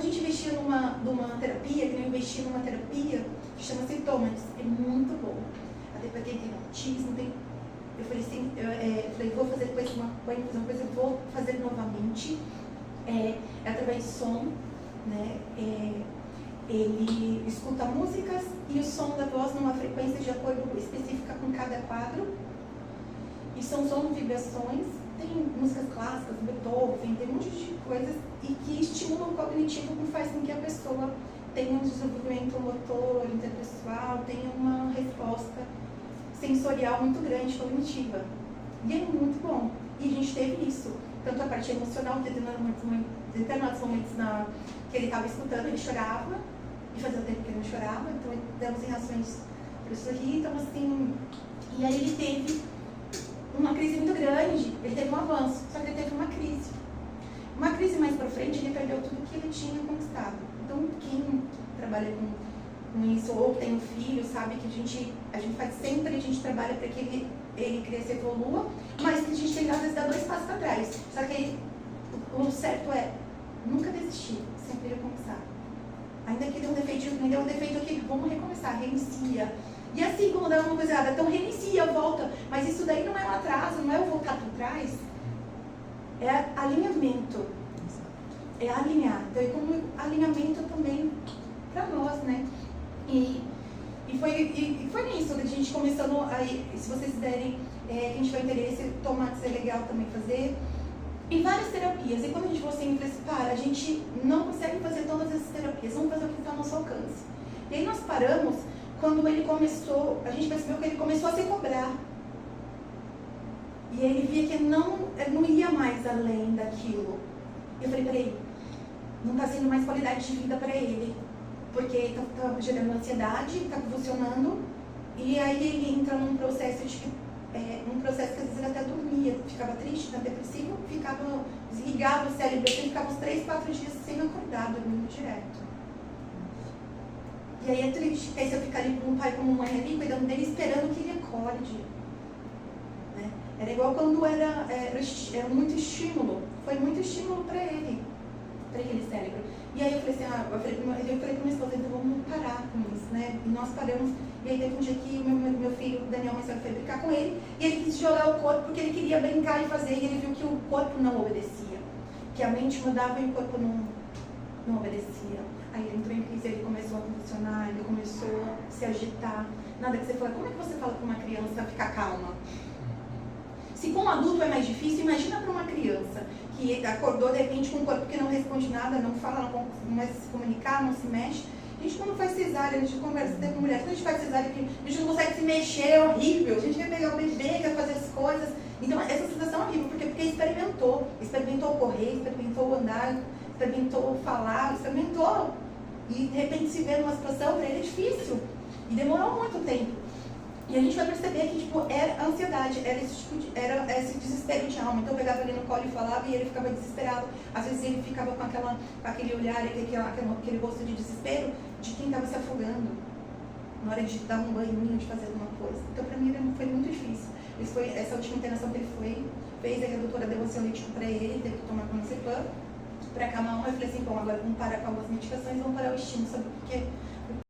gente investia numa terapia, que eu investi numa terapia que chama-se Thomas, é muito bom. Até para quem tem autismo, eu falei assim, vou fazer depois uma coisa, eu vou fazer novamente, através de som, né? Ele escuta músicas e o som da voz numa frequência de acordo específica com cada quadro. E são vibrações, tem músicas clássicas, Beethoven, tem um monte de coisas e que estimulam o cognitivo, que faz com que a pessoa tenha um desenvolvimento motor, interpessoal, tenha uma resposta sensorial muito grande, cognitiva. E é muito bom. E a gente teve isso, tanto a parte emocional, em determinados momentos que ele estava escutando, ele chorava, e fazia tempo que ele não chorava, então demos em reações para sorrir, então assim, e aí ele teve uma crise muito grande, ele teve um avanço, só que ele teve uma crise. Uma crise mais para frente, ele perdeu tudo que ele tinha conquistado. Então, quem trabalha com isso, ou tem um filho, sabe que a gente faz sempre, a gente trabalha para que ele cresça e evolua, mas que a gente tem, às vezes, dar 2 passos para trás. Só que aí, o certo é nunca desistir, sempre recomeçar. Ainda que dê um defeito aqui, vamos recomeçar, reinicia. E assim, quando dá uma coisa errada, então reinicia, volta. Mas isso daí não é um atraso, não é eu voltar para trás. É alinhamento. É alinhar. Então, é como alinhamento também para nós, né? E foi nisso, a gente começando aí, se vocês quiserem, quem tiver interesse, tomates é legal também fazer. E várias terapias. E quando a gente falou assim, a gente não consegue fazer todas essas terapias, vamos fazer o que está ao nosso alcance. E aí nós paramos quando ele começou, a gente percebeu que ele começou a se cobrar. E ele via que ele não ia mais além daquilo. E eu falei, peraí, não está sendo mais qualidade de vida para ele. Porque está gerando ansiedade, está convulsionando, e aí ele entra num processo que às vezes ele até dormia, ficava triste, ficava depressivo, desligava o cérebro, ele ficava uns 3, 4 dias sem acordar, dormindo direto. E aí é triste, aí se eu ficar ali com um pai como mãe ali, cuidando dele, esperando que ele acorde. Né? Era igual quando era muito estímulo, foi muito estímulo para ele, para aquele cérebro. E aí eu falei assim, eu falei para minha esposa, então vamos parar com isso, né? E nós paramos, e aí teve um dia que meu filho, o Daniel, mais velho, foi brincar com ele, e ele quis jogar o corpo porque ele queria brincar e fazer, e ele viu que o corpo não obedecia, que a mente mudava e o corpo não obedecia. Aí ele entrou em crise, ele começou a convulsionar, ele começou a se agitar. Nada que você fala, como é que você fala para uma criança ficar calma? Se com um adulto é mais difícil, imagina para uma criança que acordou de repente com um corpo que não responde nada, não fala, não começa a se comunicar, não se mexe. A gente quando faz cesárea, a gente conversa até com mulher, quando a gente faz cesárea, a gente não consegue se mexer, é horrível. A gente quer pegar o bebê, quer fazer as coisas. Então essa sensação é horrível, porque experimentou correr, experimentou andar, experimentou falar, experimentou. E de repente se vê numa situação, para ele é difícil. E demorou muito tempo. E a gente vai perceber que era ansiedade, era esse desespero de alma. Então eu pegava ele no colo e falava e ele ficava desesperado. Às vezes ele ficava com aquele olhar, aquele rosto de desespero de quem estava se afogando na hora de dar um banho, de fazer alguma coisa. Então para mim foi muito difícil. Essa última internação que ele fez, a doutora deu ansiolítico para ele, teve que tomar clonazepam para acalmar. Eu falei assim, bom, agora vamos parar com algumas medicações e vamos parar o estímulo, sabe? Porque